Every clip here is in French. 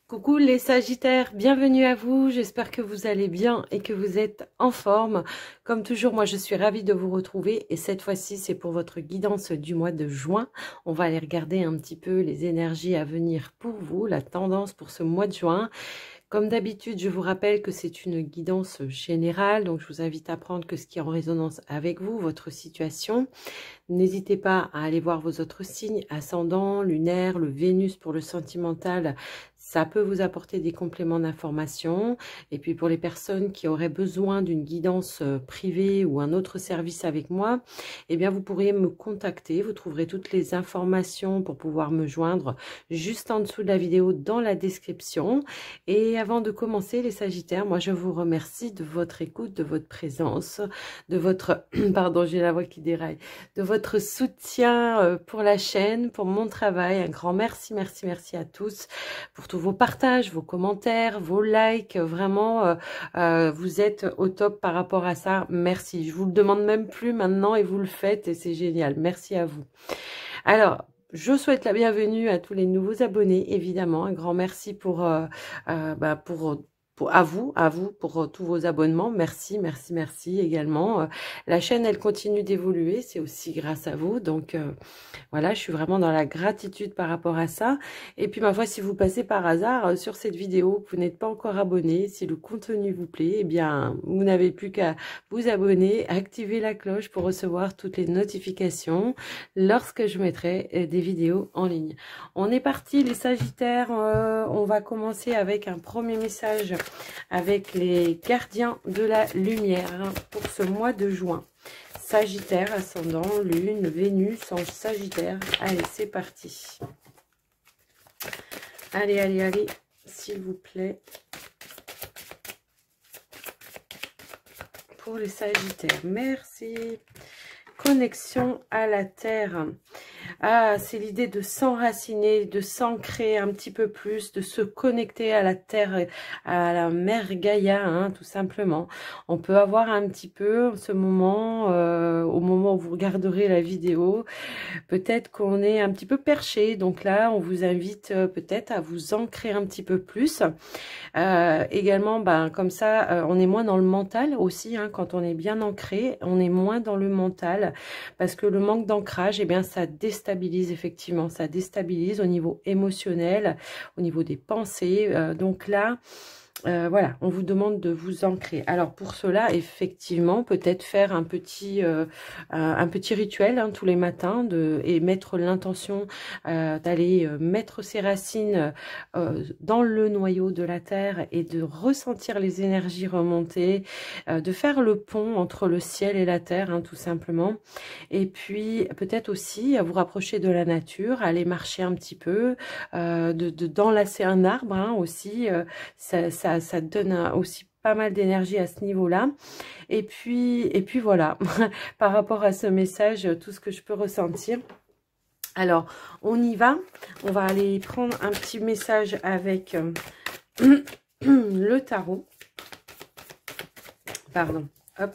Coucou les Sagittaires, bienvenue à vous, j'espère que vous allez bien et que vous êtes en forme. Comme toujours, moi je suis ravie de vous retrouver et cette fois-ci c'est pour votre guidance du mois de juin. On va aller regarder un petit peu les énergies à venir pour vous, la tendance pour ce mois de juin. Comme d'habitude, je vous rappelle que c'est une guidance générale, donc je vous invite à prendre que ce qui est en résonance avec vous, votre situation. N'hésitez pas à aller voir vos autres signes, ascendant, lunaire, le Vénus pour le sentimental. Ça peut vous apporter des compléments d'information. Et puis pour les personnes qui auraient besoin d'une guidance privée ou un autre service avec moi, eh bien vous pourriez me contacter. Vous trouverez toutes les informations pour pouvoir me joindre juste en dessous de la vidéo dans la description. Et avant de commencer les Sagittaires, moi je vous remercie de votre écoute, de votre présence, de votre, pardon j'ai la voix qui déraille, de votre soutien pour la chaîne, pour mon travail. Un grand merci, merci, merci à tous pour tous vos partages, vos commentaires, vos likes. Vraiment, vous êtes au top par rapport à ça. Merci. Je vous le demande même plus maintenant et vous le faites et c'est génial. Merci à vous. Alors, je souhaite la bienvenue à tous les nouveaux abonnés, évidemment. Un grand merci à vous pour tous vos abonnements. Merci, merci, merci également. La chaîne, elle continue d'évoluer. C'est aussi grâce à vous. Donc, voilà, je suis vraiment dans la gratitude par rapport à ça. Et puis, ma foi, si vous passez par hasard sur cette vidéo, que vous n'êtes pas encore abonné, si le contenu vous plaît, eh bien, vous n'avez plus qu'à vous abonner, activer la cloche pour recevoir toutes les notifications lorsque je mettrai des vidéos en ligne. On est parti, les Sagittaires. On va commencer avec un premier message avec les gardiens de la lumière pour ce mois de juin. Sagittaire, ascendant, lune, Vénus en Sagittaire. Allez, c'est parti. Allez, allez, allez, s'il vous plaît. Pour les Sagittaires, merci. Connexion à la terre. Ah, c'est l'idée de s'enraciner, de s'ancrer un petit peu plus, de se connecter à la terre, à la mère Gaïa, hein, tout simplement. On peut avoir un petit peu ce moment, au moment où vous regarderez la vidéo, peut-être qu'on est un petit peu perché. Donc là, on vous invite peut-être à vous ancrer un petit peu plus. Également, comme ça, on est moins dans le mental aussi, hein, quand on est bien ancré, on est moins dans le mental, parce que le manque d'ancrage, eh bien, ça déstabilise effectivement, ça déstabilise au niveau émotionnel, au niveau des pensées. Donc là, voilà, on vous demande de vous ancrer. Alors pour cela, effectivement, peut-être faire un petit rituel hein, tous les matins et mettre l'intention d'aller mettre ses racines dans le noyau de la terre et de ressentir les énergies remonter, de faire le pont entre le ciel et la terre, hein, tout simplement. Et puis peut-être aussi vous rapprocher de la nature, aller marcher un petit peu, d'enlacer un arbre hein, aussi, ça donne aussi pas mal d'énergie à ce niveau-là. Et puis voilà, par rapport à ce message, tout ce que je peux ressentir. Alors, on y va. On va aller prendre un petit message avec le tarot. Pardon, hop.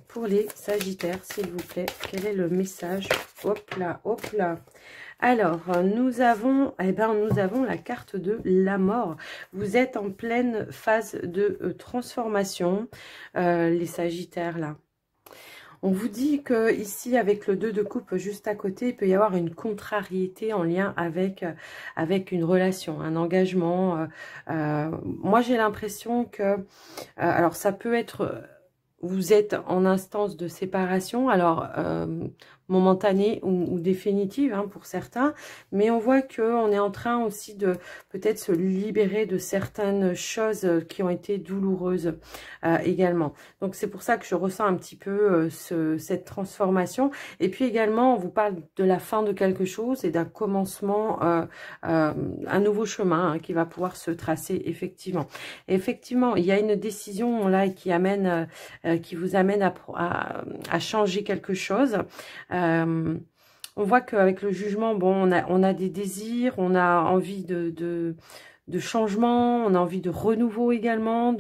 Pour les Sagittaires, s'il vous plaît, quel est le message? Hop là, hop là. Alors, nous avons la carte de la mort. Vous êtes en pleine phase de transformation, les Sagittaires, là. On vous dit que ici, avec le 2 de coupe juste à côté, il peut y avoir une contrariété en lien avec une relation, un engagement. Moi, j'ai l'impression que... alors, ça peut être... Vous êtes en instance de séparation, alors momentanée ou définitive hein, pour certains, mais on voit qu'on est en train aussi de peut-être se libérer de certaines choses qui ont été douloureuses également. Donc c'est pour ça que je ressens un petit peu cette transformation. Et puis également, on vous parle de la fin de quelque chose et d'un commencement, un nouveau chemin hein, qui va pouvoir se tracer effectivement. Et effectivement, il y a une décision là qui amène... qui vous amène à changer quelque chose. On voit qu'avec le jugement, bon, on a des désirs, on a envie de de changement, on a envie de renouveau également,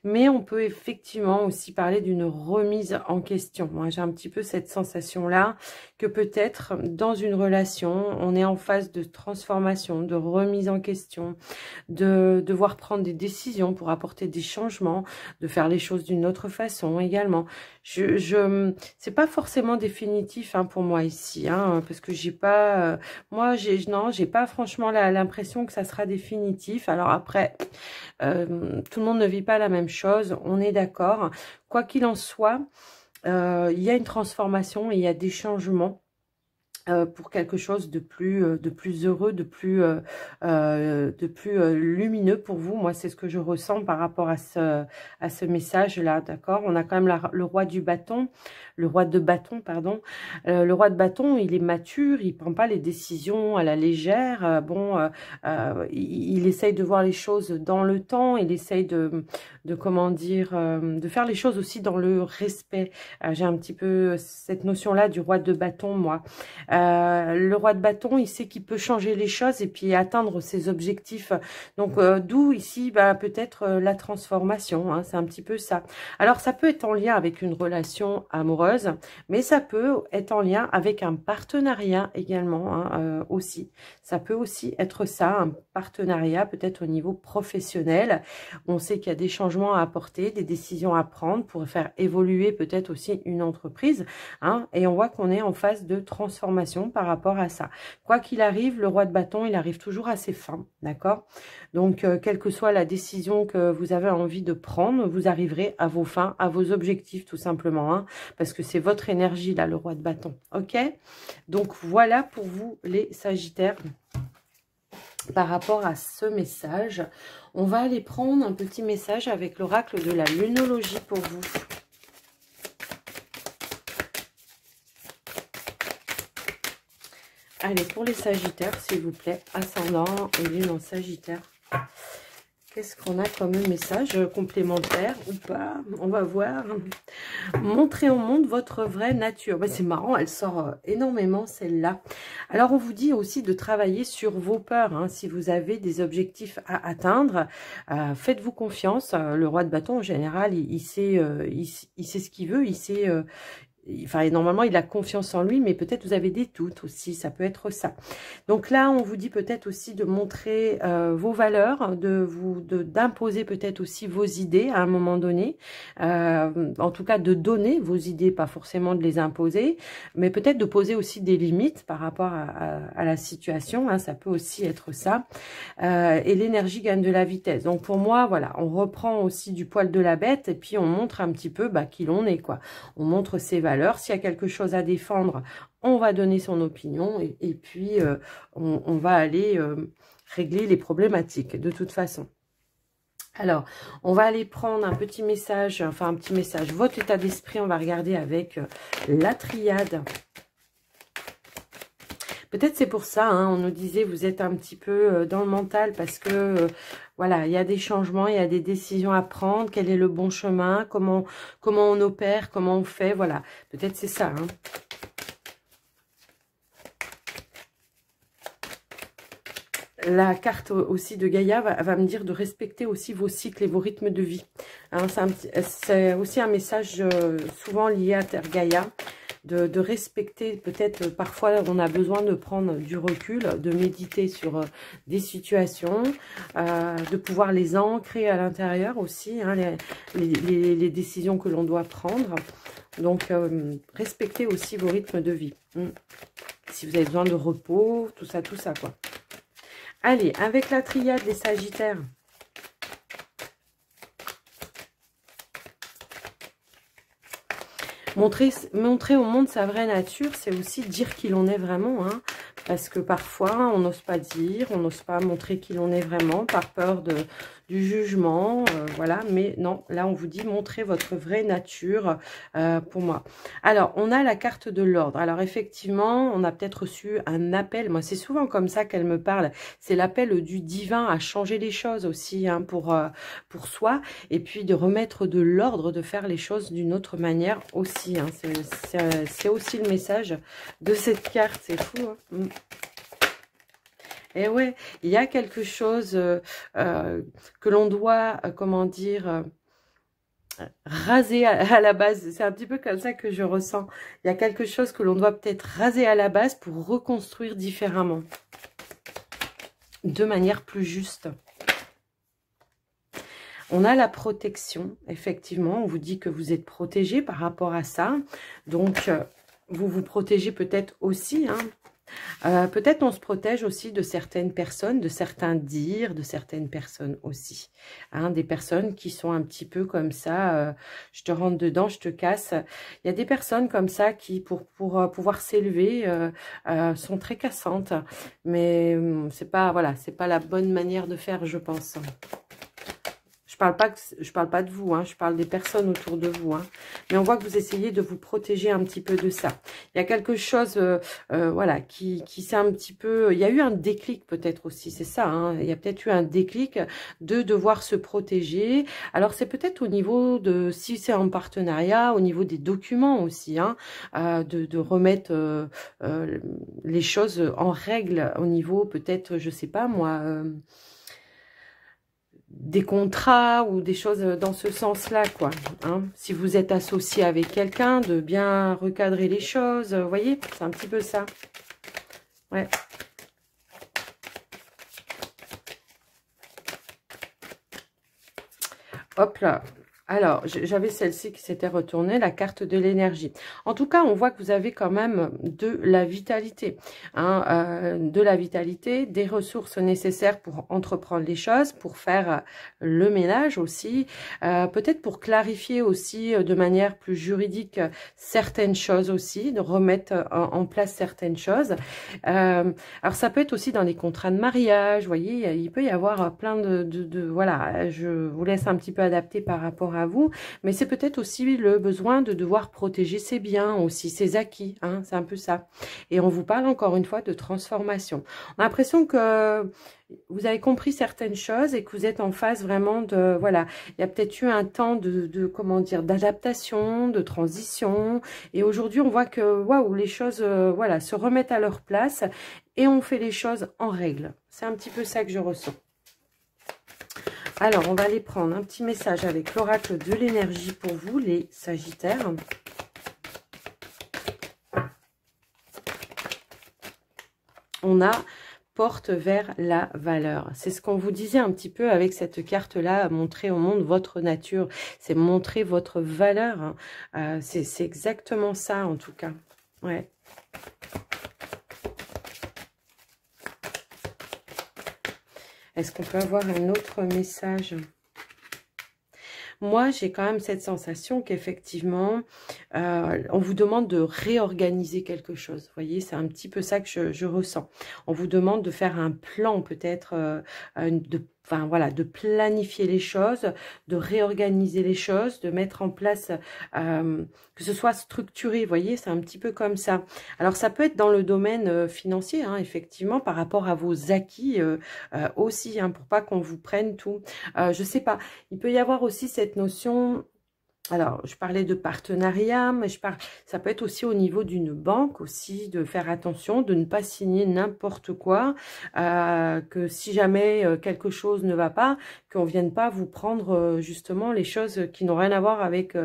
mais on peut effectivement aussi parler d'une remise en question. Moi, j'ai un petit peu cette sensation-là que peut-être dans une relation, on est en phase de transformation, de remise en question, de devoir prendre des décisions pour apporter des changements, de faire les choses d'une autre façon également. C'est pas forcément définitif hein, pour moi ici, hein, parce que j'ai pas, moi j'ai pas franchement l'impression que ça sera définitif. Alors après, tout le monde ne vit pas la même chose, on est d'accord. Quoi qu'il en soit, il y a une transformation et il y a des changements pour quelque chose de plus heureux, de plus lumineux pour vous. Moi, c'est ce que je ressens par rapport à ce message-là, d'accord? On a quand même le roi de bâton, pardon. Le roi de bâton, il est mature, il prend pas les décisions à la légère. Il essaye de voir les choses dans le temps, il essaye de comment dire, de faire les choses aussi dans le respect. J'ai un petit peu cette notion-là du roi de bâton, moi. Le roi de bâton, il sait qu'il peut changer les choses et puis atteindre ses objectifs. Donc, d'où ici, peut-être la transformation. Hein, c'est un petit peu ça. Alors, ça peut être en lien avec une relation amoureuse, mais ça peut être en lien avec un partenariat également, hein, aussi. Ça peut aussi être ça, un partenariat peut-être au niveau professionnel. On sait qu'il y a des changements à apporter, des décisions à prendre pour faire évoluer peut-être aussi une entreprise. Hein, et on voit qu'on est en phase de transformation par rapport à ça. Quoi qu'il arrive, le roi de bâton, il arrive toujours à ses fins, d'accord? Donc, quelle que soit la décision que vous avez envie de prendre, vous arriverez à vos fins, à vos objectifs, tout simplement, hein, parce que c'est votre énergie, là, le roi de bâton, ok? Donc, voilà pour vous, les Sagittaires, par rapport à ce message. On va aller prendre un petit message avec l'oracle de la lunologie pour vous. Allez, pour les Sagittaires, s'il vous plaît, ascendant et lune en Sagittaire. Qu'est-ce qu'on a comme message complémentaire ou pas? On va voir. Montrez au monde votre vraie nature. C'est marrant, elle sort énormément celle-là. Alors, on vous dit aussi de travailler sur vos peurs. Hein. Si vous avez des objectifs à atteindre, faites-vous confiance. Le roi de bâton, en général, il sait ce qu'il veut. Il sait... Enfin, normalement, il a confiance en lui, mais peut-être vous avez des doutes aussi, ça peut être ça. Donc là, on vous dit peut-être aussi de montrer vos valeurs, d'imposer peut-être aussi vos idées à un moment donné. En tout cas, de donner vos idées, pas forcément de les imposer, mais peut-être de poser aussi des limites par rapport à la situation. Hein, ça peut aussi être ça. Et l'énergie gagne de la vitesse. Donc pour moi, voilà, on reprend aussi du poil de la bête et puis on montre un petit peu qui l'on est, quoi. On montre ses valeurs. S'il y a quelque chose à défendre, on va donner son opinion et puis on va aller régler les problématiques de toute façon. Alors, on va aller prendre un petit message, votre état d'esprit, on va regarder avec la triade. Peut-être c'est pour ça, hein, on nous disait, vous êtes un petit peu dans le mental parce que, voilà, il y a des changements, il y a des décisions à prendre, quel est le bon chemin, comment on opère, comment on fait, voilà. Peut-être c'est ça, hein. La carte aussi de Gaïa va me dire de respecter aussi vos cycles et vos rythmes de vie. Hein, c'est aussi un message souvent lié à Terre Gaïa. De respecter, peut-être parfois on a besoin de prendre du recul, de méditer sur des situations, de pouvoir les ancrer à l'intérieur aussi, hein, les décisions que l'on doit prendre. Donc, respectez aussi vos rythmes de vie. Si vous avez besoin de repos, tout ça, quoi. Allez, avec la triade des Sagittaires. Montrer au monde sa vraie nature, c'est aussi dire qui l'on est vraiment, hein, parce que parfois, on n'ose pas dire, on n'ose pas montrer qui l'on est vraiment, par peur du jugement, voilà, mais non, là, on vous dit, montrez votre vraie nature pour moi. Alors, on a la carte de l'ordre. Alors, effectivement, on a peut-être reçu un appel, moi, c'est souvent comme ça qu'elle me parle, c'est l'appel du divin à changer les choses aussi, hein, pour soi, et puis de remettre de l'ordre, de faire les choses d'une autre manière aussi, hein. C'est aussi le message de cette carte, c'est fou, hein. Et ouais, il y a quelque chose que l'on doit, comment dire, raser à la base. C'est un petit peu comme ça que je ressens. Il y a quelque chose que l'on doit peut-être raser à la base pour reconstruire différemment, de manière plus juste. On a la protection, effectivement. On vous dit que vous êtes protégé par rapport à ça. Donc, vous vous protégez peut-être aussi, hein. Peut-être on se protège aussi de certaines personnes, de certains dires, de certaines personnes aussi. Hein, des personnes qui sont un petit peu comme ça, je te rentre dedans, je te casse. Il y a des personnes comme ça qui, pour pouvoir s'élever, sont très cassantes. Mais c'est pas, voilà, c'est pas la bonne manière de faire, je pense. Je parle pas de vous, hein, je parle des personnes autour de vous. Hein. Mais on voit que vous essayez de vous protéger un petit peu de ça. Il y a quelque chose, voilà, qui s'est un petit peu... Il y a eu un déclic peut-être aussi, c'est ça. Hein, il y a peut-être eu un déclic de devoir se protéger. Alors c'est peut-être au niveau de... Si c'est en partenariat, au niveau des documents aussi, hein, de remettre les choses en règle au niveau peut-être, je sais pas moi... des contrats ou des choses dans ce sens-là, quoi. Hein. Si vous êtes associé avec quelqu'un, de bien recadrer les choses, vous voyez, c'est un petit peu ça. Ouais. Hop là. Alors, j'avais celle-ci qui s'était retournée, la carte de l'énergie. En tout cas, on voit que vous avez quand même de la vitalité. Hein, de la vitalité, des ressources nécessaires pour entreprendre les choses, pour faire le ménage aussi. Peut-être pour clarifier aussi de manière plus juridique certaines choses aussi, de remettre en place certaines choses. Alors, ça peut être aussi dans les contrats de mariage, vous voyez, il peut y avoir plein voilà, je vous laisse un petit peu adapter par rapport à vous, mais c'est peut-être aussi le besoin de devoir protéger ses biens, aussi ses acquis, hein, c'est un peu ça. Et on vous parle encore une fois de transformation. On a l'impression que vous avez compris certaines choses et que vous êtes en phase vraiment de, voilà, il y a peut-être eu un temps de comment dire, d'adaptation, de transition, et aujourd'hui on voit que, waouh, les choses, voilà, se remettent à leur place et on fait les choses en règle. C'est un petit peu ça que je ressens. Alors, on va aller prendre un petit message avec l'oracle de l'énergie pour vous, les Sagittaires. On a porte vers la valeur. C'est ce qu'on vous disait un petit peu avec cette carte-là, montrer au monde votre nature. C'est montrer votre valeur. Hein. C'est exactement ça, en tout cas. Ouais. Est-ce qu'on peut avoir un autre message ? Moi, j'ai quand même cette sensation qu'effectivement, on vous demande de réorganiser quelque chose. Vous voyez, c'est un petit peu ça que je ressens. On vous demande de faire un plan peut-être, enfin voilà, de planifier les choses, de réorganiser les choses, de mettre en place, que ce soit structuré, vous voyez, c'est un petit peu comme ça. Alors ça peut être dans le domaine financier, hein, effectivement, par rapport à vos acquis aussi, hein, pour pas qu'on vous prenne tout. Je sais pas, il peut y avoir aussi cette notion... Alors, je parlais de partenariat, mais ça peut être aussi au niveau d'une banque aussi, de faire attention, de ne pas signer n'importe quoi, que si jamais quelque chose ne va pas, qu'on ne vienne pas vous prendre justement les choses qui n'ont rien à voir avec,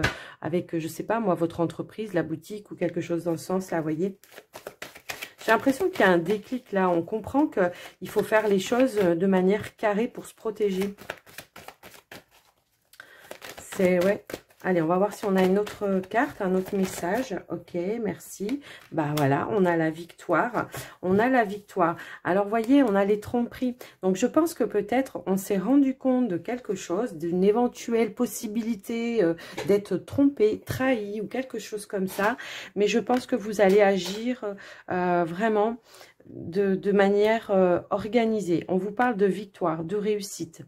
je sais pas moi, votre entreprise, la boutique ou quelque chose dans ce sens-là, vous voyez. J'ai l'impression qu'il y a un déclic là, on comprend qu'il faut faire les choses de manière carrée pour se protéger. C'est, ouais... Allez, on va voir si on a une autre carte, un autre message. Ok, merci. Bah voilà, on a la victoire. On a la victoire. Alors, voyez, on a les tromperies. Donc, je pense que peut-être on s'est rendu compte de quelque chose, d'une éventuelle possibilité d'être trompé, trahi ou quelque chose comme ça. Mais je pense que vous allez agir vraiment de manière organisée. On vous parle de victoire, de réussite.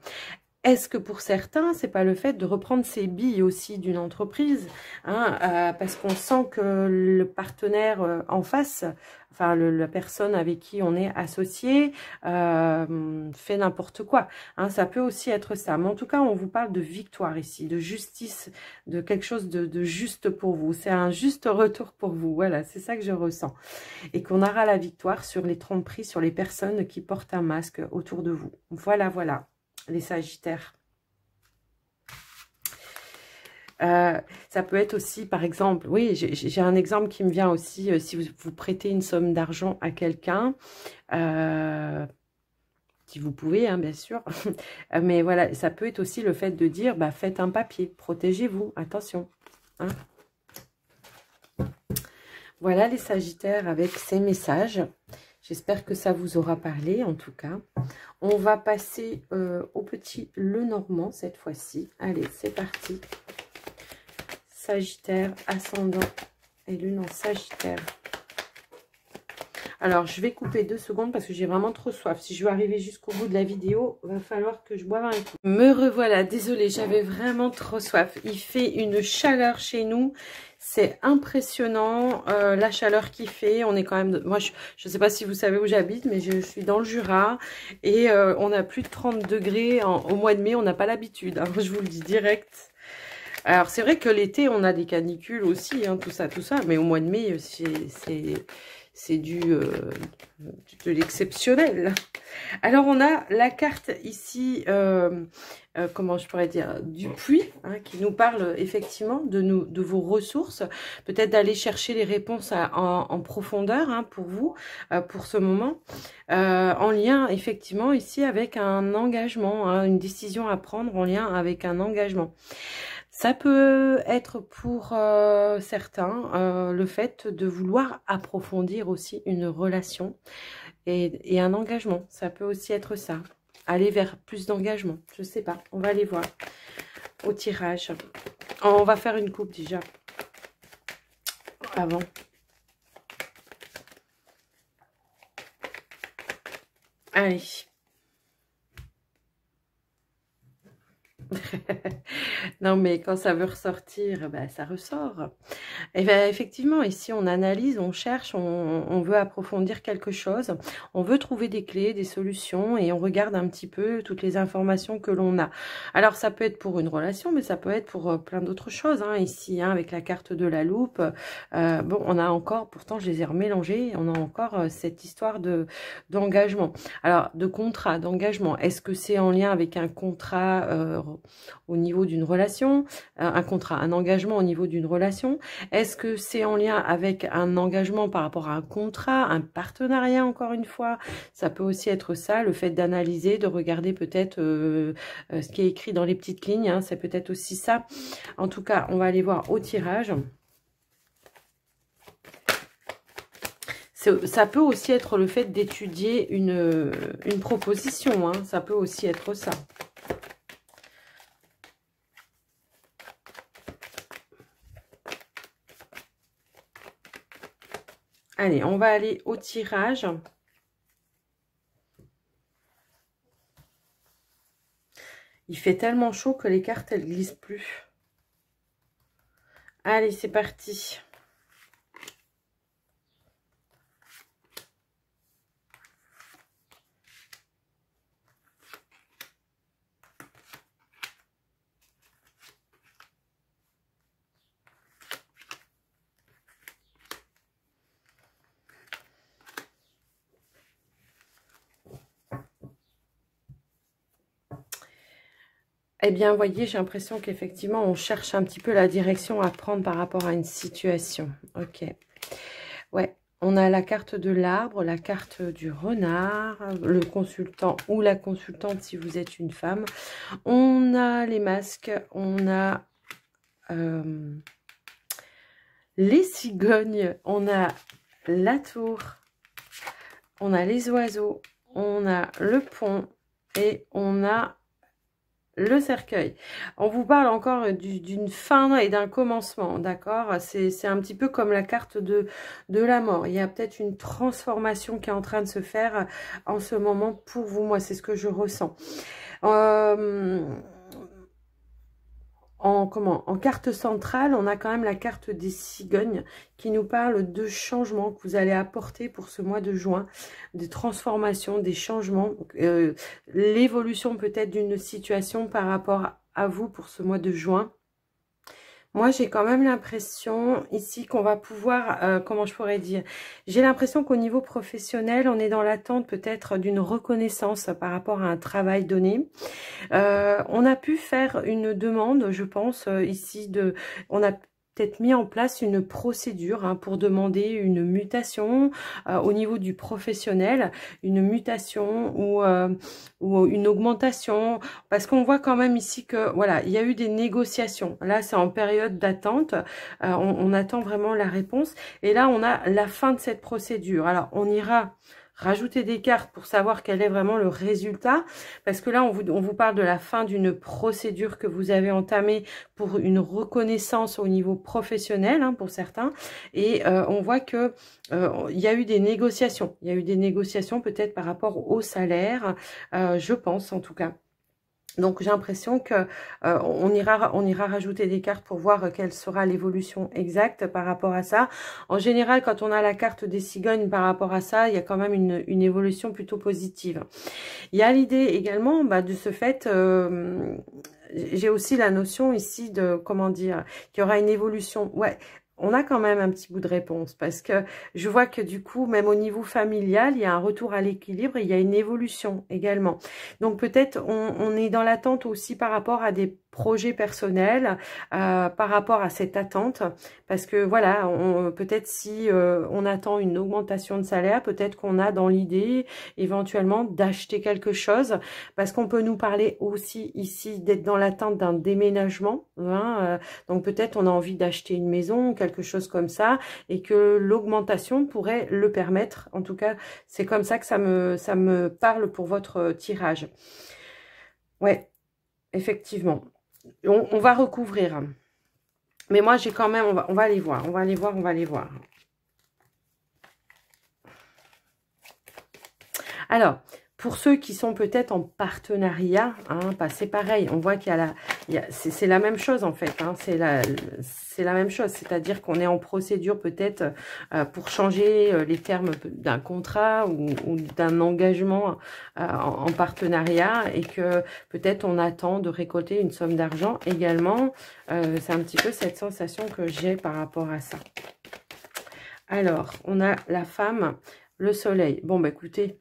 Est-ce que pour certains, c'est pas le fait de reprendre ses billes aussi d'une entreprise, hein, parce qu'on sent que le partenaire en face, enfin la personne avec qui on est associé, fait n'importe quoi. Hein, ça peut aussi être ça. Mais en tout cas, on vous parle de victoire ici, de justice, de quelque chose de juste pour vous. C'est un juste retour pour vous. Voilà, c'est ça que je ressens. Et qu'on aura la victoire sur les tromperies, sur les personnes qui portent un masque autour de vous. Voilà, voilà, les Sagittaires. Ça peut être aussi, par exemple, oui, j'ai un exemple qui me vient aussi, si vous prêtez une somme d'argent à quelqu'un, si vous pouvez, hein, bien sûr, mais voilà, ça peut être aussi le fait de dire, bah, faites un papier, protégez-vous, attention, hein. Voilà les Sagittaires avec ces messages. J'espère que ça vous aura parlé, en tout cas. On va passer au petit Lenormand cette fois-ci. Allez, c'est parti. Sagittaire, ascendant et lune en Sagittaire. Alors, je vais couper 2 secondes parce que j'ai vraiment trop soif. Si je veux arriver jusqu'au bout de la vidéo, il va falloir que je boive un coup. Me revoilà, désolée, j'avais vraiment trop soif. Il fait une chaleur chez nous. C'est impressionnant, la chaleur qu'il fait. On est quand même... Moi, je ne sais pas si vous savez où j'habite, mais je suis dans le Jura. Et on a plus de 30 degrés au mois de mai. On n'a pas l'habitude, hein, je vous le dis direct. Alors, c'est vrai que l'été, on a des canicules aussi, hein, tout ça. Mais au mois de mai, c'est de l'exceptionnel. Alors, on a la carte ici, comment je pourrais dire, du puits, hein, qui nous parle effectivement de vos ressources. Peut-être d'aller chercher les réponses en profondeur, hein, pour vous, pour ce moment. En lien, effectivement, ici, avec un engagement, hein, une décision à prendre en lien avec un engagement. Ça peut être pour certains le fait de vouloir approfondir aussi une relation et un engagement. Ça peut aussi être ça. Aller vers plus d'engagement. Je ne sais pas. On va aller voir au tirage. On va faire une coupe déjà. Avant. Allez. Non, mais quand ça veut ressortir, ben, ça ressort. Et ben, effectivement, ici, on analyse, on cherche, on veut approfondir quelque chose. On veut trouver des clés, des solutions et on regarde un petit peu toutes les informations que l'on a. Alors, ça peut être pour une relation, mais ça peut être pour plein d'autres choses. Hein, ici, hein, avec la carte de la loupe. Bon, on a encore, pourtant, je les ai remélangés. On a encore cette histoire d'engagement. Alors, de contrat, d'engagement. Est-ce que c'est en lien avec un contrat au niveau d'une relation, un contrat, un engagement au niveau d'une relation? Est-ce que c'est en lien avec un engagement par rapport à un contrat, un partenariat, encore une fois? Ça peut aussi être ça, le fait d'analyser, de regarder peut-être ce qui est écrit dans les petites lignes, hein, c'est peut-être aussi ça. En tout cas, on va aller voir au tirage. Ça peut aussi être le fait d'étudier une proposition, hein, ça peut aussi être ça. Allez, on va aller au tirage. Il fait tellement chaud que les cartes, elles glissent plus. Allez, c'est parti. Eh bien, vous voyez, j'ai l'impression qu'effectivement, on cherche un petit peu la direction à prendre par rapport à une situation. Ok. Ouais, on a la carte de l'arbre, la carte du renard, le consultant ou la consultante si vous êtes une femme. On a les masques, on a les cigognes, on a la tour, on a les oiseaux, on a le pont et on a Le cercueil. On vous parle encore d'une fin et d'un commencement, d'accord? C'est un petit peu comme la carte de la mort. Il y a peut-être une transformation qui est en train de se faire en ce moment pour vous. Moi, c'est ce que je ressens. En carte centrale, on a quand même la carte des cigognes qui nous parle de changements que vous allez apporter pour ce mois de juin, des transformations, des changements, l'évolution peut-être d'une situation par rapport à vous pour ce mois de juin. Moi, j'ai quand même l'impression ici qu'on va pouvoir, comment je pourrais dire, j'ai l'impression qu'au niveau professionnel, on est dans l'attente peut-être d'une reconnaissance par rapport à un travail donné. On a pu faire une demande, je pense, ici, on a peut-être mis en place une procédure pour demander une mutation au niveau du professionnel, une mutation ou une augmentation, parce qu'on voit quand même ici que voilà, il y a eu des négociations. Là, c'est en période d'attente, on attend vraiment la réponse, et là, on a la fin de cette procédure. Alors, on ira rajouter des cartes pour savoir quel est vraiment le résultat, parce que là on vous parle de la fin d'une procédure que vous avez entamée pour une reconnaissance au niveau professionnel pour certains, et on voit que il y a eu des négociations, peut-être par rapport au salaire, je pense en tout cas. Donc j'ai l'impression que on ira rajouter des cartes pour voir quelle sera l'évolution exacte par rapport à ça. En général, quand on a la carte des cigognes par rapport à ça, il y a quand même une évolution plutôt positive. Il y a l'idée également de ce fait, j'ai aussi la notion ici de, comment dire, qu'il y aura une évolution. Ouais. On a quand même un petit bout de réponse, parce que je vois que du coup, même au niveau familial, il y a un retour à l'équilibre et il y a une évolution également. Donc peut-être on est dans l'attente aussi par rapport à des projets personnels, par rapport à cette attente, parce que voilà, peut-être si on attend une augmentation de salaire, peut-être qu'on a dans l'idée éventuellement d'acheter quelque chose, parce qu'on peut nous parler aussi ici d'être dans l'attente d'un déménagement, donc peut-être on a envie d'acheter une maison, quelque chose comme ça, et que l'augmentation pourrait le permettre. En tout cas, c'est comme ça que ça me parle pour votre tirage. Ouais, effectivement. On va recouvrir. Mais moi, j'ai quand même... On va aller voir. On va aller voir. Alors... Pour ceux qui sont peut-être en partenariat, c'est pareil, on voit qu'il y a c'est la même chose en fait, c'est la même chose, c'est-à-dire qu'on est en procédure peut-être pour changer les termes d'un contrat ou d'un engagement en partenariat, et que peut-être on attend de récolter une somme d'argent également. C'est un petit peu cette sensation que j'ai par rapport à ça. Alors, on a la femme, le soleil. Bon, écoutez...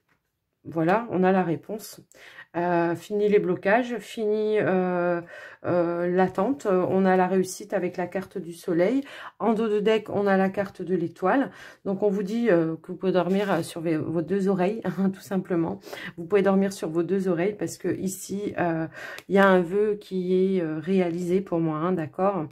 Voilà, on a la réponse. Fini les blocages, fini l'attente. On a la réussite avec la carte du soleil. En dos de deck, on a la carte de l'étoile. Donc, on vous dit que vous pouvez dormir sur vos deux oreilles, tout simplement. Vous pouvez dormir sur vos deux oreilles parce que ici, il y a un vœu qui est réalisé pour moi, d'accord ?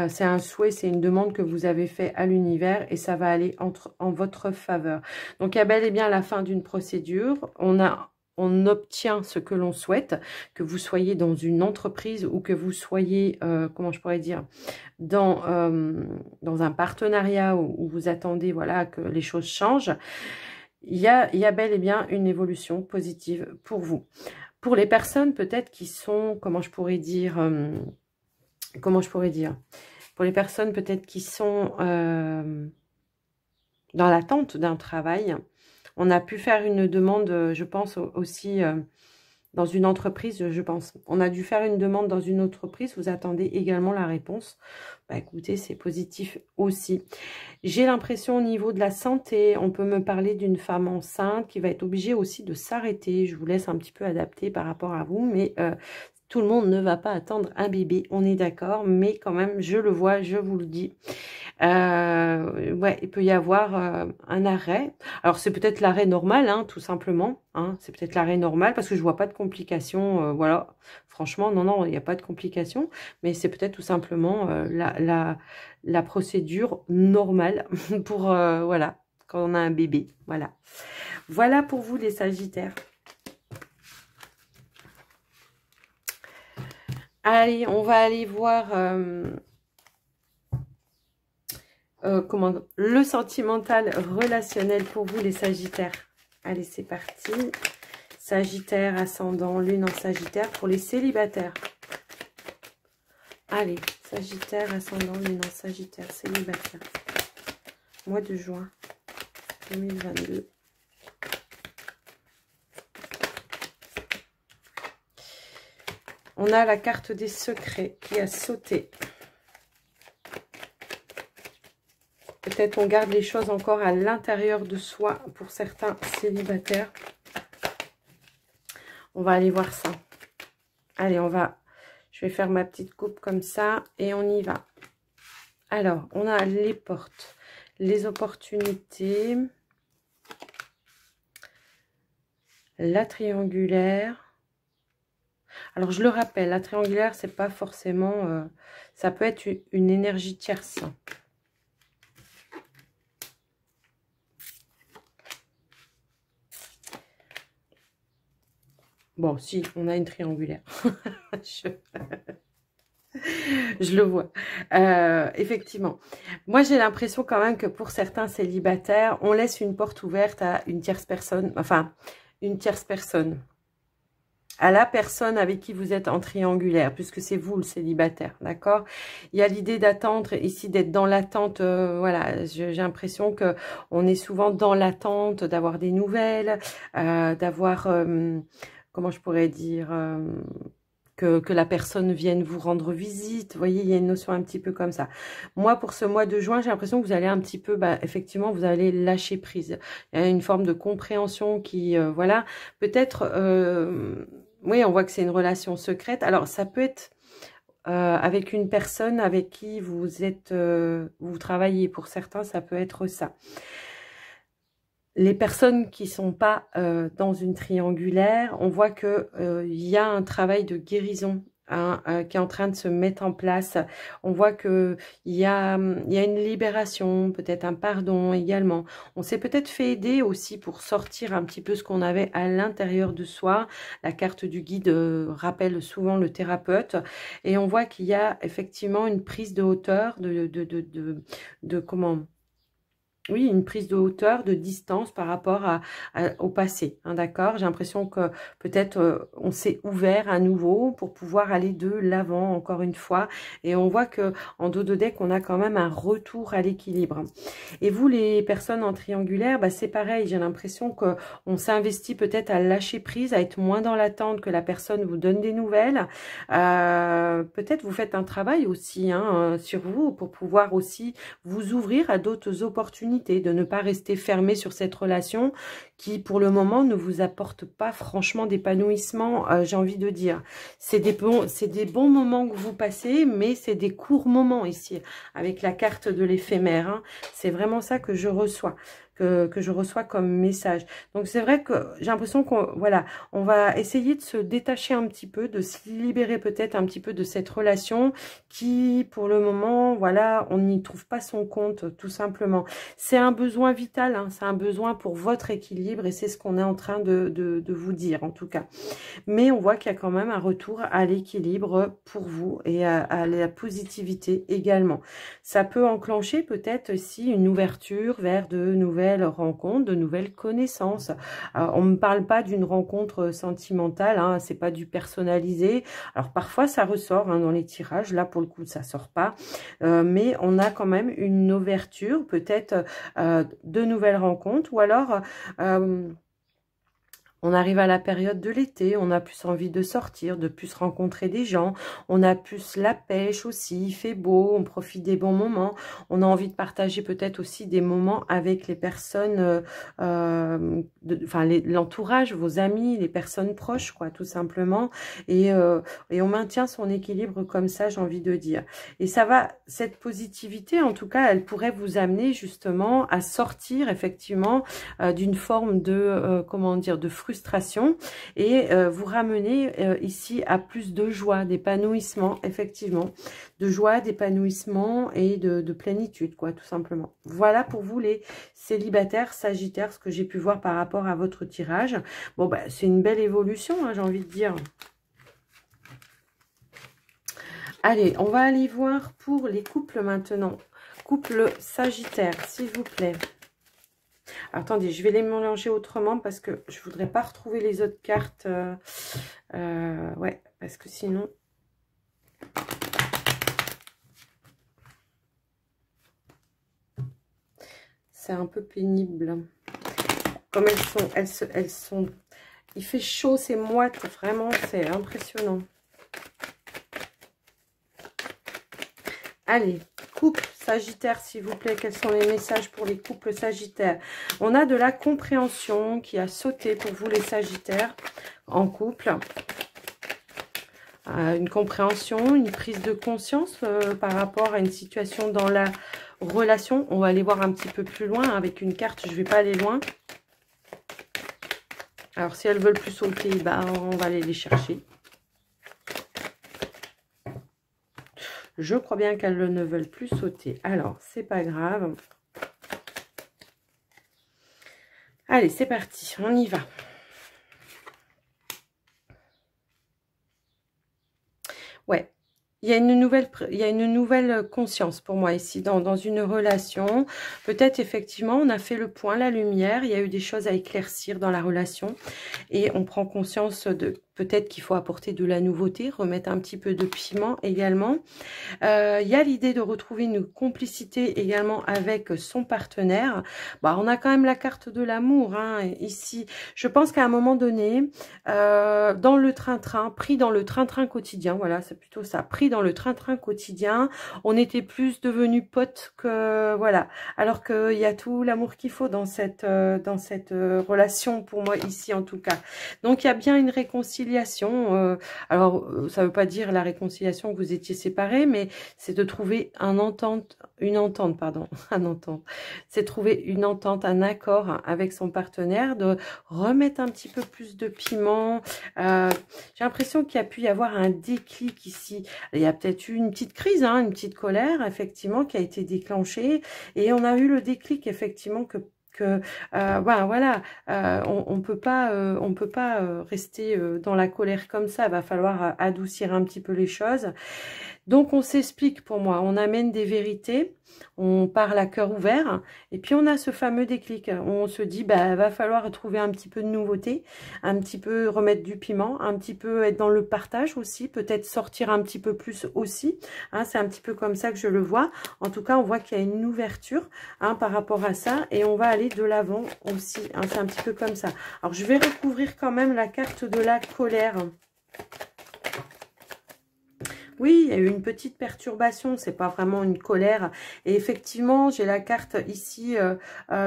C'est un souhait, c'est une demande que vous avez fait à l'univers et ça va aller en votre faveur. Donc, il y a bel et bien la fin d'une procédure. On obtient ce que l'on souhaite, que vous soyez dans une entreprise ou que vous soyez, comment je pourrais dire, dans un partenariat où vous attendez voilà, que les choses changent. Il y a bel et bien une évolution positive pour vous. Pour les personnes peut-être qui sont, comment je pourrais dire, pour les personnes peut-être qui sont dans l'attente d'un travail, on a pu faire une demande, je pense, aussi dans une entreprise, je pense. On a dû faire une demande dans une entreprise, vous attendez également la réponse. Écoutez, c'est positif aussi. J'ai l'impression au niveau de la santé, on peut me parler d'une femme enceinte qui va être obligée aussi de s'arrêter. Je vous laisse un petit peu adapter par rapport à vous, mais... tout le monde ne va pas attendre un bébé, on est d'accord, mais quand même, je le vois, je vous le dis. Ouais, il peut y avoir un arrêt. Alors, c'est peut-être l'arrêt normal, tout simplement. C'est peut-être l'arrêt normal, parce que je vois pas de complications. Voilà, franchement, non, il n'y a pas de complications. Mais c'est peut-être tout simplement la procédure normale pour, voilà, quand on a un bébé. Voilà. Voilà pour vous, les Sagittaires. Allez, on va aller voir comment le sentimental relationnel pour vous les Sagittaires. Allez, c'est parti. Sagittaire, ascendant, lune en Sagittaire pour les célibataires. Allez, Sagittaire, ascendant, lune en Sagittaire, célibataire. Mois de juin 2022. On a la carte des secrets qui a sauté. Peut-être on garde les choses encore à l'intérieur de soi pour certains célibataires. On va aller voir ça. Allez, je vais faire ma petite coupe comme ça et on y va. Alors, on a les portes, les opportunités, la triangulaire. Alors, je le rappelle, la triangulaire, c'est pas forcément... ça peut être une énergie tierce. Bon, si, on a une triangulaire. Je le vois. Effectivement. Moi, j'ai l'impression quand même que pour certains célibataires, on laisse une porte ouverte à une tierce personne. Enfin, une tierce personne. À la personne avec qui vous êtes en triangulaire, puisque c'est vous le célibataire, d'accord? Il y a l'idée d'attendre, ici d'être dans l'attente, voilà, j'ai l'impression que on est souvent dans l'attente d'avoir des nouvelles, d'avoir, comment je pourrais dire, que la personne vienne vous rendre visite. Vous voyez, il y a une notion un petit peu comme ça. Moi, pour ce mois de juin, j'ai l'impression que vous allez un petit peu, effectivement, vous allez lâcher prise. Il y a une forme de compréhension qui, voilà, peut-être... oui, on voit que c'est une relation secrète. Alors, ça peut être avec une personne avec qui vous travaillez. Pour certains, ça peut être ça. Les personnes qui sont pas dans une triangulaire, on voit que il y a un travail de guérison qui est en train de se mettre en place. On voit que il y a une libération, peut-être un pardon également. On s'est peut-être fait aider aussi pour sortir un petit peu ce qu'on avait à l'intérieur de soi. La carte du guide rappelle souvent le thérapeute. Et on voit qu'il y a effectivement une prise de hauteur, de comment... Oui, une prise de hauteur, de distance par rapport au passé, hein, d'accord? J'ai l'impression que peut-être on s'est ouvert à nouveau pour pouvoir aller de l'avant encore une fois. Et on voit que en dos de deck, on a quand même un retour à l'équilibre. Et vous, les personnes en triangulaire, c'est pareil. J'ai l'impression que on s'investit peut-être à lâcher prise, à être moins dans l'attente que la personne vous donne des nouvelles. Peut-être vous faites un travail aussi sur vous pour pouvoir aussi vous ouvrir à d'autres opportunités, de ne pas rester fermé sur cette relation qui, pour le moment, ne vous apporte pas franchement d'épanouissement, j'ai envie de dire. C'est des bons moments que vous passez, mais c'est des courts moments ici, avec la carte de l'éphémère. Hein. C'est vraiment ça que je reçois. Que je reçois comme message. Donc c'est vrai que j'ai l'impression qu'on voilà, on va essayer de se détacher un petit peu, de se libérer peut-être un petit peu de cette relation qui, pour le moment, voilà, on n'y trouve pas son compte, tout simplement. C'est un besoin vital, hein, c'est un besoin pour votre équilibre et c'est ce qu'on est en train de vous dire, en tout cas. Mais on voit qu'il y a quand même un retour à l'équilibre pour vous et à la positivité également. Ça peut enclencher peut-être aussi une ouverture vers de nouvelles rencontres, de nouvelles connaissances. On ne me parle pas d'une rencontre sentimentale, hein, c'est pas du personnalisé. Alors parfois ça ressort dans les tirages, là pour le coup ça sort pas. Mais on a quand même une ouverture, peut-être de nouvelles rencontres ou alors... on arrive à la période de l'été, on a plus envie de sortir, de plus rencontrer des gens. On a plus la pêche aussi, il fait beau, on profite des bons moments. On a envie de partager peut-être aussi des moments avec les personnes, l'entourage, vos amis, les personnes proches, quoi, tout simplement. Et on maintient son équilibre comme ça, j'ai envie de dire. Et ça va, cette positivité, en tout cas, elle pourrait vous amener justement à sortir effectivement d'une forme de, comment dire, de frustration et vous ramener ici à plus de joie, d'épanouissement, effectivement, de joie, d'épanouissement et de plénitude, quoi, tout simplement. Voilà pour vous les célibataires, sagittaires, ce que j'ai pu voir par rapport à votre tirage. Bon, c'est une belle évolution, hein, j'ai envie de dire. Allez, on va aller voir pour les couples maintenant. Couple Sagittaire, s'il vous plaît. Attendez, je vais les mélanger autrement parce que je voudrais pas retrouver les autres cartes. Ouais, parce que sinon... c'est un peu pénible. Comme elles sont... Il fait chaud, c'est moite, vraiment, c'est impressionnant. Allez, couple Sagittaire, s'il vous plaît. Quels sont les messages pour les couples Sagittaires? On a de la compréhension qui a sauté pour vous, les Sagittaires, en couple. Une compréhension, une prise de conscience par rapport à une situation dans la relation. On va aller voir un petit peu plus loin. Avec une carte, je ne vais pas aller loin. Alors, si elles veulent plus sauter, bah, on va aller les chercher. Je crois bien qu'elles ne veulent plus sauter. Alors, c'est pas grave. Allez, c'est parti. On y va. Ouais. Il y a une nouvelle conscience pour moi ici dans une relation. Peut-être effectivement, on a fait le point, la lumière. Il y a eu des choses à éclaircir dans la relation. Et on prend conscience de peut-être qu'il faut apporter de la nouveauté, remettre un petit peu de piment également. Il y a l'idée de retrouver une complicité également avec son partenaire. Bah, on a quand même la carte de l'amour hein, ici. Je pense qu'à un moment donné, dans le train-train, pris dans le train-train quotidien, voilà, c'est plutôt ça, pris dans le train-train quotidien, on était plus devenus potes que, voilà, alors qu'il y a tout l'amour qu'il faut dans cette relation, pour moi, ici en tout cas. Donc, il y a bien une réconciliation. Alors, ça ne veut pas dire la réconciliation que vous étiez séparés, mais c'est de trouver une entente, c'est trouver une entente, un accord avec son partenaire, de remettre un petit peu plus de piment. J'ai l'impression qu'il y a pu y avoir un déclic ici. Il y a peut-être eu une petite crise, hein, une petite colère, effectivement, qui a été déclenchée. Et on a eu le déclic, effectivement, que voilà, on peut pas rester dans la colère comme ça. Il va falloir adoucir un petit peu les choses. Donc, on s'explique pour moi. On amène des vérités, on parle à cœur ouvert, et puis on a ce fameux déclic. On se dit, bah, va falloir trouver un petit peu de nouveauté, un petit peu remettre du piment, un petit peu être dans le partage aussi, peut-être sortir un petit peu plus aussi. Hein, c'est un petit peu comme ça que je le vois. En tout cas, on voit qu'il y a une ouverture hein, par rapport à ça, et on va aller de l'avant aussi. Hein, c'est un petit peu comme ça. Alors, je vais recouvrir quand même la carte de la colère. Oui, il y a eu une petite perturbation, c'est pas vraiment une colère. Et effectivement, j'ai la carte ici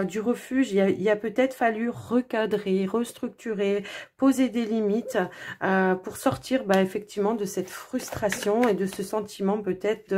du refuge. Il y a peut-être fallu recadrer, restructurer, poser des limites pour sortir effectivement de cette frustration et de ce sentiment peut-être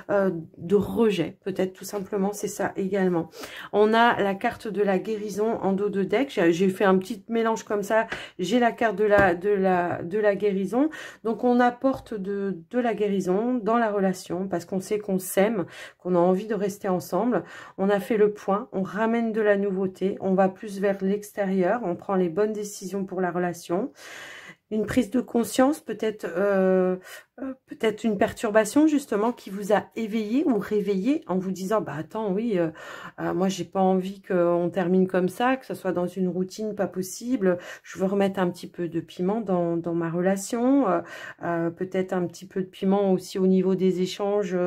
de rejet. Peut-être tout simplement, c'est ça également. On a la carte de la guérison en dos de deck. J'ai fait un petit mélange comme ça. J'ai la carte de la guérison. Donc, on apporte de la guérison dans la relation parce qu'on sait qu'on s'aime, qu'on a envie de rester ensemble. On a fait le point, on ramène de la nouveauté, on va plus vers l'extérieur, on prend les bonnes décisions pour la relation. Une prise de conscience, peut-être peut-être une perturbation justement qui vous a éveillé ou réveillé en vous disant bah attends oui moi j'ai pas envie qu'on termine comme ça, que ce soit dans une routine pas possible, je veux remettre un petit peu de piment dans ma relation, peut-être un petit peu de piment aussi au niveau des échanges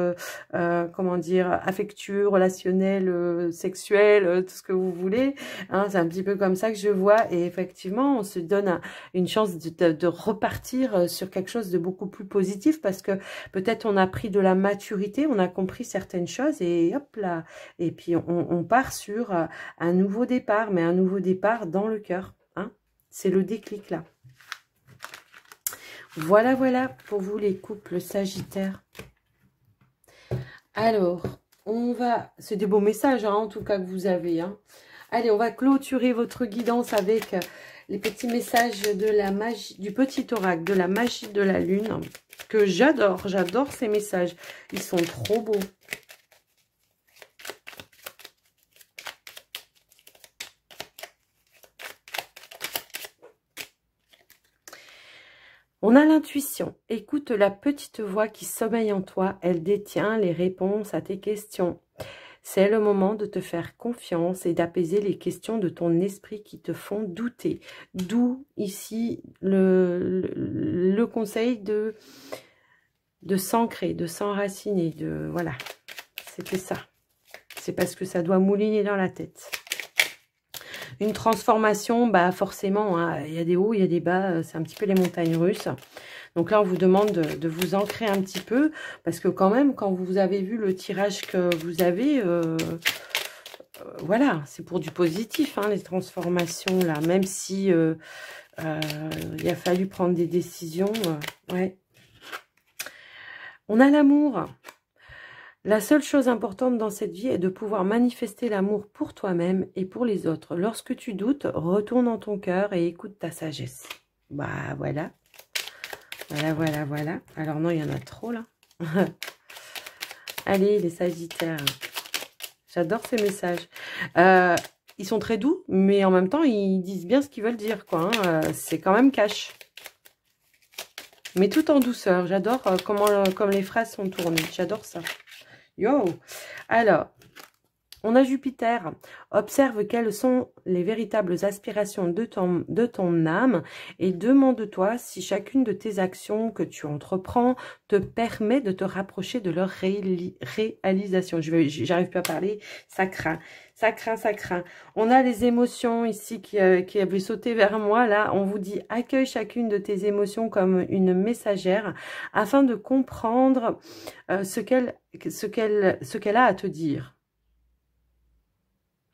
comment dire affectueux, relationnels, sexuels, tout ce que vous voulez hein, c'est un petit peu comme ça que je vois et effectivement on se donne une chance de repartir sur quelque chose de beaucoup plus positif parce que peut-être on a pris de la maturité, on a compris certaines choses et hop là, et puis on part sur un nouveau départ, mais un nouveau départ dans le cœur. Hein, c'est le déclic là. Voilà, voilà pour vous les couples sagittaires. Alors, on va... C'est des beaux messages hein, en tout cas que vous avez. Hein. Allez, on va clôturer votre guidance avec les petits messages de la magie, du petit oracle, de la magie de la lune, que j'adore. J'adore ces messages. Ils sont trop beaux. On a l'intuition. Écoute la petite voix qui sommeille en toi. Elle détient les réponses à tes questions. C'est le moment de te faire confiance et d'apaiser les questions de ton esprit qui te font douter. D'où ici le conseil de s'ancrer, de s'enraciner, de voilà. C'était ça. C'est parce que ça doit mouliner dans la tête. Une transformation, bah forcément, hein, il y a des hauts, il y a des bas, c'est un petit peu les montagnes russes. Donc là, on vous demande de vous ancrer un petit peu, parce que quand même, quand vous avez vu le tirage que vous avez, voilà, c'est pour du positif, hein, les transformations, là, même si il a fallu prendre des décisions, ouais. On a l'amour. La seule chose importante dans cette vie est de pouvoir manifester l'amour pour toi-même et pour les autres. Lorsque tu doutes, retourne dans ton cœur et écoute ta sagesse. Bah voilà. Voilà. Alors non, il y en a trop là. Allez, les Sagittaires. J'adore ces messages. Ils sont très doux, mais en même temps, ils disent bien ce qu'ils veulent dire, quoi. Hein. C'est quand même cash. Mais tout en douceur. J'adore comme les phrases sont tournées. J'adore ça. Yo! Alors, on a Jupiter. Observe quelles sont les véritables aspirations de ton âme et demande-toi si chacune de tes actions que tu entreprends te permet de te rapprocher de leur réalisation. J'arrive plus à parler, ça craint. Ça craint. On a les émotions ici qui avaient sauté vers moi. Là, on vous dit accueille chacune de tes émotions comme une messagère afin de comprendre ce qu'elle a à te dire.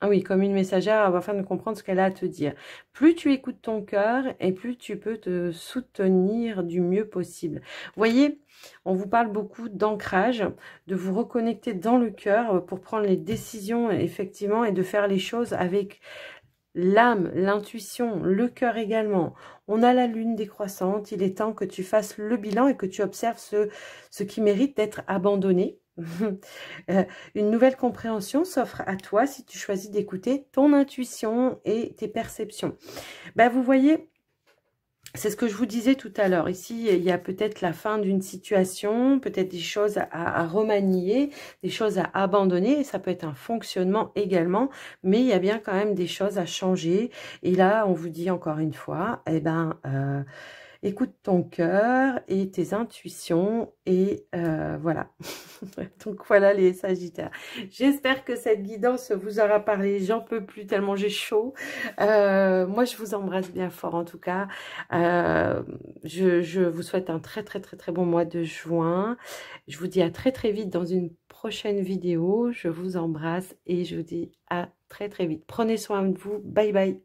Ah oui, comme une messagère afin de comprendre ce qu'elle a à te dire. Plus tu écoutes ton cœur et plus tu peux te soutenir du mieux possible. Vous voyez, on vous parle beaucoup d'ancrage, de vous reconnecter dans le cœur pour prendre les décisions effectivement et de faire les choses avec l'âme, l'intuition, le cœur également. On a la lune décroissante. Il est temps que tu fasses le bilan et que tu observes ce qui mérite d'être abandonné. Une nouvelle compréhension s'offre à toi si tu choisis d'écouter ton intuition et tes perceptions. Ben, vous voyez, c'est ce que je vous disais tout à l'heure. Ici, il y a peut-être la fin d'une situation, peut-être des choses à remanier, des choses à abandonner. Ça peut être un fonctionnement également, mais il y a bien quand même des choses à changer. Et là, on vous dit encore une fois, eh ben, écoute ton cœur et tes intuitions et voilà. Donc voilà les Sagittaires. J'espère que cette guidance vous aura parlé. J'en peux plus tellement j'ai chaud. Moi je vous embrasse bien fort en tout cas. Je vous souhaite un très bon mois de juin. Je vous dis à très vite dans une prochaine vidéo. Je vous embrasse et je vous dis à très vite. Prenez soin de vous. Bye bye.